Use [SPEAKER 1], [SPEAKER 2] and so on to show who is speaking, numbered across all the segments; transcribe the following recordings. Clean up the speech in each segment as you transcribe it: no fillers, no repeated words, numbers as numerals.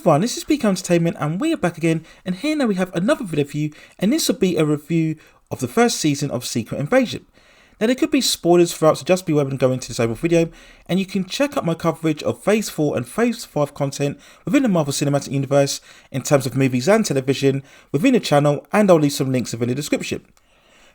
[SPEAKER 1] everyone, this is PK Entertainment and we are back again, and here now we have another video for you, and this will be a review of the first season of Secret Invasion. Now there could be spoilers throughout, so just be aware when going into this overall video, and you can check out my coverage of Phase 4 and Phase 5 content within the Marvel Cinematic Universe in terms of movies and television within the channel, and I'll leave some links within the description.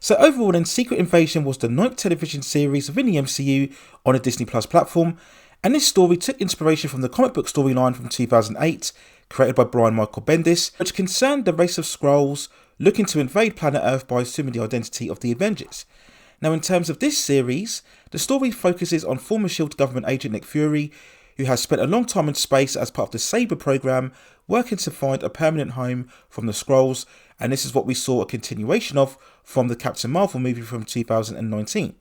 [SPEAKER 1] So overall then, Secret Invasion was the 9th television series within the MCU on a Disney Plus platform, and this story took inspiration from the comic book storyline from 2008, created by Brian Michael Bendis, which concerned the race of Skrulls looking to invade planet Earth by assuming the identity of the Avengers. Now in terms of this series, the story focuses on former S.H.I.E.L.D. government agent Nick Fury, who has spent a long time in space as part of the SABER program, working to find a permanent home from the Skrulls, and this is what we saw a continuation of from the Captain Marvel movie from 2019.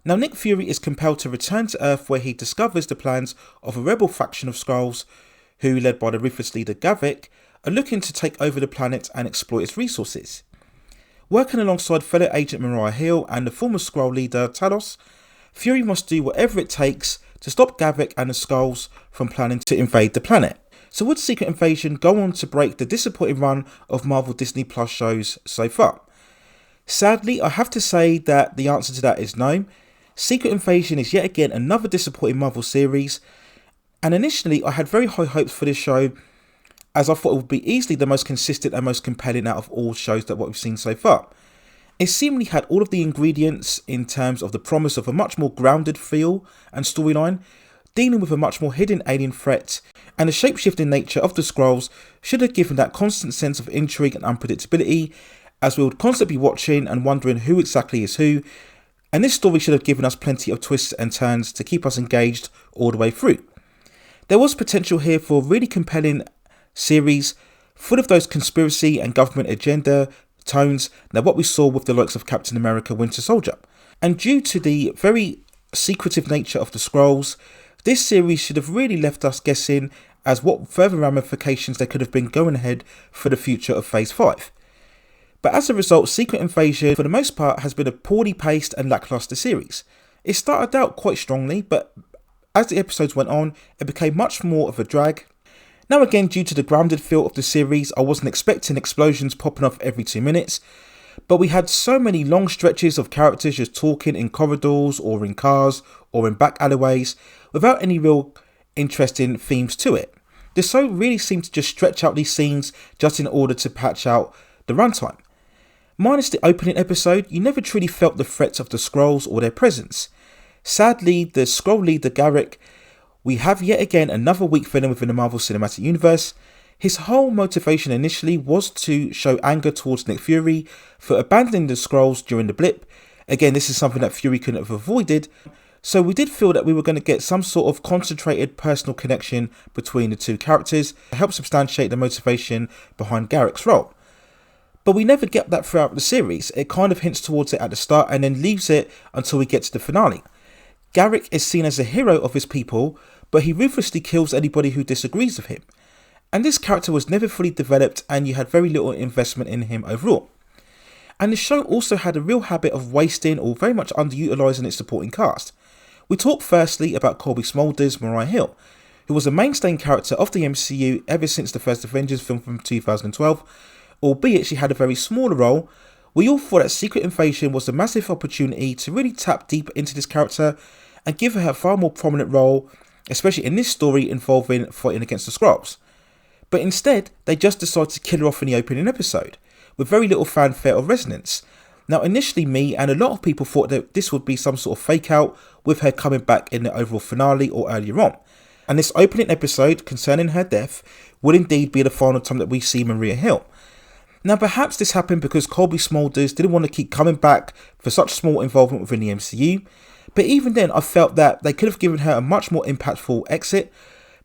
[SPEAKER 1] Now Nick Fury is compelled to return to Earth, where he discovers the plans of a rebel faction of Skrulls, who, led by the ruthless leader Gavik, are looking to take over the planet and exploit its resources. Working alongside fellow agent Mariah Hill and the former Skrull leader Talos, Fury must do whatever it takes to stop Gavik and the Skrulls from planning to invade the planet. So would Secret Invasion go on to break the disappointing run of Marvel Disney Plus shows so far? Sadly, I have to say that the answer to that is no. Secret Invasion is yet again another disappointing Marvel series, and initially I had very high hopes for this show, as I thought it would be easily the most consistent and most compelling out of all shows that what we've seen so far. It seemingly had all of the ingredients in terms of the promise of a much more grounded feel and storyline, dealing with a much more hidden alien threat, and the shape-shifting nature of the Skrulls should have given that constant sense of intrigue and unpredictability, as we would constantly be watching and wondering who exactly is who, and this story should have given us plenty of twists and turns to keep us engaged all the way through. There was potential here for a really compelling series, full of those conspiracy and government agenda tones that what we saw with the likes of Captain America Winter Soldier. And due to the very secretive nature of the Skrulls, this series should have really left us guessing as what further ramifications there could have been going ahead for the future of Phase 5. But as a result, Secret Invasion for the most part has been a poorly paced and lackluster series. It started out quite strongly, but as the episodes went on, it became much more of a drag. Now again, due to the grounded feel of the series, I wasn't expecting explosions popping off every 2 minutes, but we had so many long stretches of characters just talking in corridors or in cars or in back alleyways without any real interesting themes to it. The show really seemed to just stretch out these scenes just in order to patch out the runtime. Minus the opening episode, you never truly felt the threats of the Skrulls or their presence. Sadly, the Skrull leader Gavik, we have yet again another weak villain within the Marvel Cinematic Universe. His whole motivation initially was to show anger towards Nick Fury for abandoning the Skrulls during the blip. Again, this is something that Fury couldn't have avoided, so we did feel that we were going to get some sort of concentrated personal connection between the two characters to help substantiate the motivation behind Gavik's role. But we never get that throughout the series. It kind of hints towards it at the start and then leaves it until we get to the finale. Gavik is seen as a hero of his people, but he ruthlessly kills anybody who disagrees with him. And this character was never fully developed, and you had very little investment in him overall. And the show also had a real habit of wasting or very much underutilising its supporting cast. We talk firstly about Cobie Smulders' Mariah Hill, who was a mainstay character of the MCU ever since the first Avengers film from 2012, albeit she had a very small role. We all thought that Secret Invasion was a massive opportunity to really tap deep into this character and give her a far more prominent role, especially in this story involving fighting against the Skrulls. But instead, they just decided to kill her off in the opening episode, with very little fanfare or resonance. Now initially me and a lot of people thought that this would be some sort of fake out, with her coming back in the overall finale or earlier on. And this opening episode concerning her death would indeed be the final time that we see Mariah Hill. Now perhaps this happened because Cobie Smulders didn't want to keep coming back for such small involvement within the MCU, but even then I felt that they could have given her a much more impactful exit,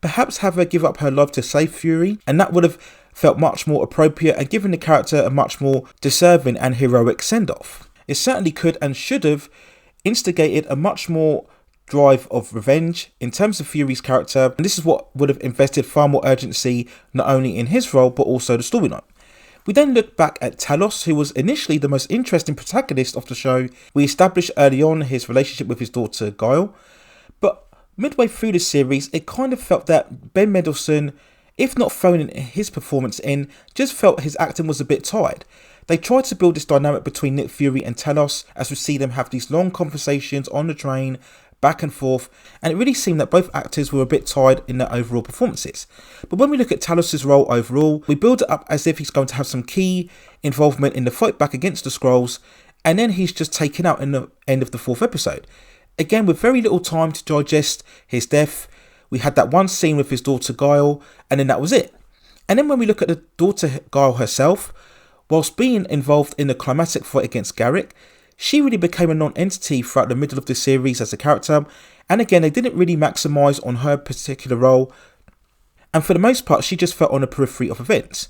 [SPEAKER 1] perhaps have her give up her life to save Fury, and that would have felt much more appropriate and given the character a much more deserving and heroic send-off. It certainly could and should have instigated a much more drive of revenge in terms of Fury's character, and this is what would have invested far more urgency not only in his role but also the storyline. We then look back at Talos, who was initially the most interesting protagonist of the show. We established early on his relationship with his daughter Guile, but midway through the series it kind of felt that Ben Mendelsohn if not throwing his performance in, just felt his acting was a bit tired. They tried to build this dynamic between Nick Fury and Talos as we see them have these long conversations on the train, back and forth, and it really seemed that both actors were a bit tired in their overall performances. But when we look at Talos' role overall, we build it up as if he's going to have some key involvement in the fight back against the Skrulls, and then he's just taken out in the end of the 4th episode. Again, with very little time to digest his death. We had that one scene with his daughter Guile, and then that was it. And then when we look at the daughter Guile herself, whilst being involved in the climatic fight against Garrick, she really became a non-entity throughout the middle of the series as a character, and again they didn't really maximise on her particular role, and for the most part she just felt on the periphery of events.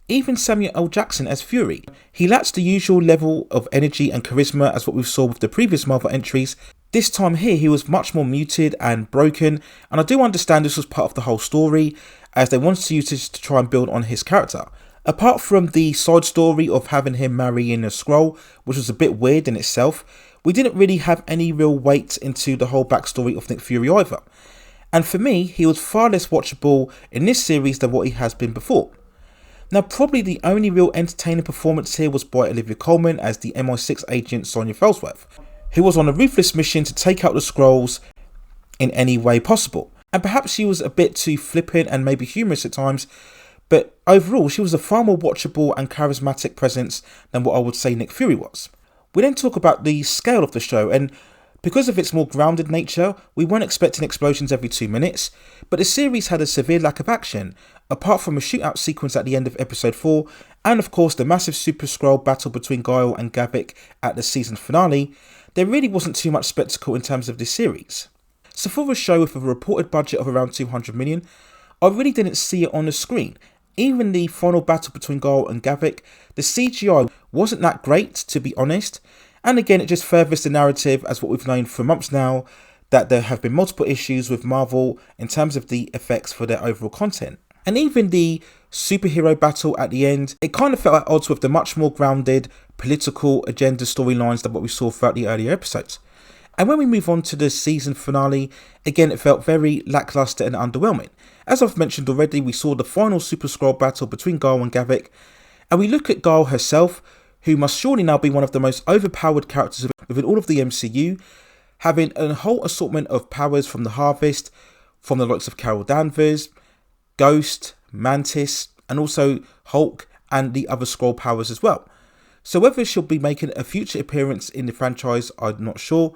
[SPEAKER 1] Even Samuel L. Jackson as Fury, he lacks the usual level of energy and charisma as what we saw with the previous Marvel entries. This time here he was much more muted and broken, and I do understand this was part of the whole story as they wanted to use this to try and build on his character. Apart from the side story of having him marrying a Skrull, which was a bit weird in itself, we didn't really have any real weight into the whole backstory of Nick Fury either. And for me, he was far less watchable in this series than what he has been before. Now, probably the only real entertaining performance here was by Olivia Colman as the MI6 agent Sonya Fellsworth, who was on a ruthless mission to take out the Skrulls in any way possible. And perhaps she was a bit too flippant and maybe humorous at times, but overall she was a far more watchable and charismatic presence than what I would say Nick Fury was. We then talk about the scale of the show, and because of its more grounded nature, we weren't expecting explosions every 2 minutes, but the series had a severe lack of action, apart from a shootout sequence at the end of episode 4, and of course the massive Super Skrull battle between Guile and Gavik at the season finale. There really wasn't too much spectacle in terms of this series. So for a show with a reported budget of around 200 million, I really didn't see it on the screen. Even the final battle between Guile and Gavik, the CGI wasn't that great, to be honest, and again it just furthers the narrative as what we've known for months now, that there have been multiple issues with Marvel in terms of the effects for their overall content. And even the superhero battle at the end, it kind of felt at odds with the much more grounded political agenda storylines than what we saw throughout the earlier episodes. And when we move on to the season finale, again it felt very lackluster and underwhelming. As I've mentioned already, we saw the final Super Skrull battle between Guile and Gavik, and we look at Guile herself, who must surely now be one of the most overpowered characters within all of the MCU, having a whole assortment of powers from the Harvest, from the likes of Carol Danvers, Ghost, Mantis, and also Hulk and the other Skrull powers as well. So whether she'll be making a future appearance in the franchise, I'm not sure.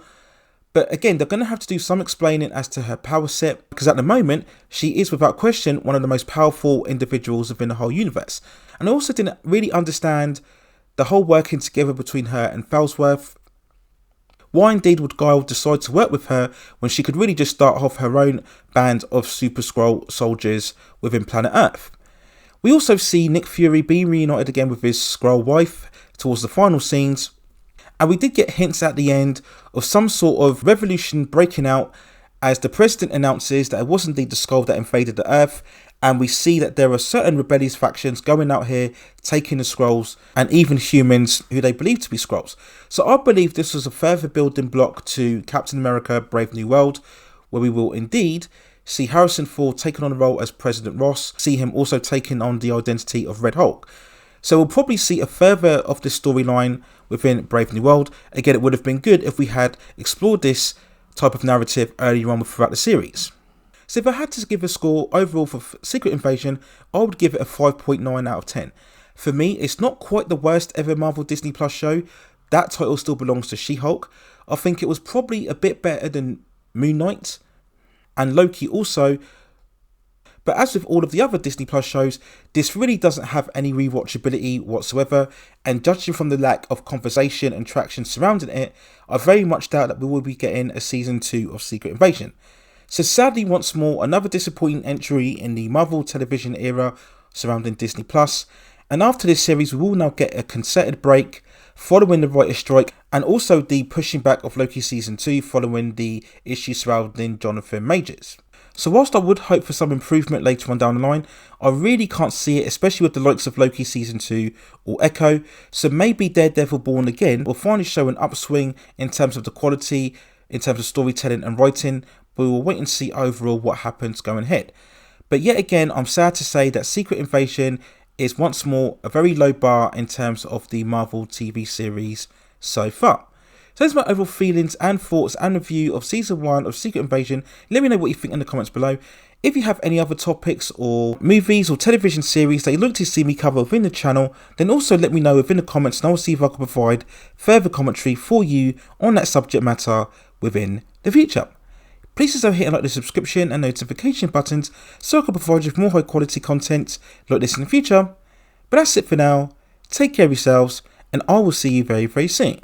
[SPEAKER 1] But again, they're going to have to do some explaining as to her power set, because at the moment, she is without question one of the most powerful individuals within the whole universe. And I also didn't really understand the whole working together between her and Fellsworth. Why indeed would Guile decide to work with her when she could really just start off her own band of Super Skrull soldiers within planet Earth? We also see Nick Fury being reunited again with his Skrull wife towards the final scenes, and we did get hints at the end of some sort of revolution breaking out as the president announces that it was indeed the Skrull that invaded the Earth, and we see that there are certain rebellious factions going out here taking the Skrulls and even humans who they believe to be Skrulls. So I believe this was a further building block to Captain America Brave New World, where we will indeed see Harrison Ford taking on the role as President Ross, see him also taking on the identity of Red Hulk. So we'll probably see a further of this storyline within Brave New World. Again, it would have been good if we had explored this type of narrative earlier on throughout the series. So if I had to give a score overall for Secret Invasion, I would give it a 5.9 out of 10. For me, it's not quite the worst ever Marvel Disney Plus show. That title still belongs to She-Hulk. I think it was probably a bit better than Moon Knight and Loki also. But as with all of the other Disney Plus shows, this really doesn't have any rewatchability whatsoever, and judging from the lack of conversation and traction surrounding it, I very much doubt that we will be getting a season 2 of Secret Invasion. So sadly, once more, another disappointing entry in the Marvel television era surrounding Disney Plus, and after this series we will now get a concerted break following the writer's strike, and also the pushing back of Loki season 2 following the issues surrounding Jonathan Majors. So whilst I would hope for some improvement later on down the line, I really can't see it, especially with the likes of Loki Season 2 or Echo. So maybe Daredevil Born Again will finally show an upswing in terms of the quality, in terms of storytelling and writing, but we will wait and see overall what happens going ahead. But yet again, I'm sad to say that Secret Invasion is once more a very low bar in terms of the Marvel TV series so far. So those are my overall feelings and thoughts and review of Season 1 of Secret Invasion. Let me know what you think in the comments below. If you have any other topics or movies or television series that you'd like to see me cover within the channel, then also let me know within the comments and I'll see if I can provide further commentary for you on that subject matter within the future. Please also hit like the subscription and notification buttons so I can provide you with more high quality content like this in the future. But that's it for now. Take care of yourselves and I will see you very, very soon.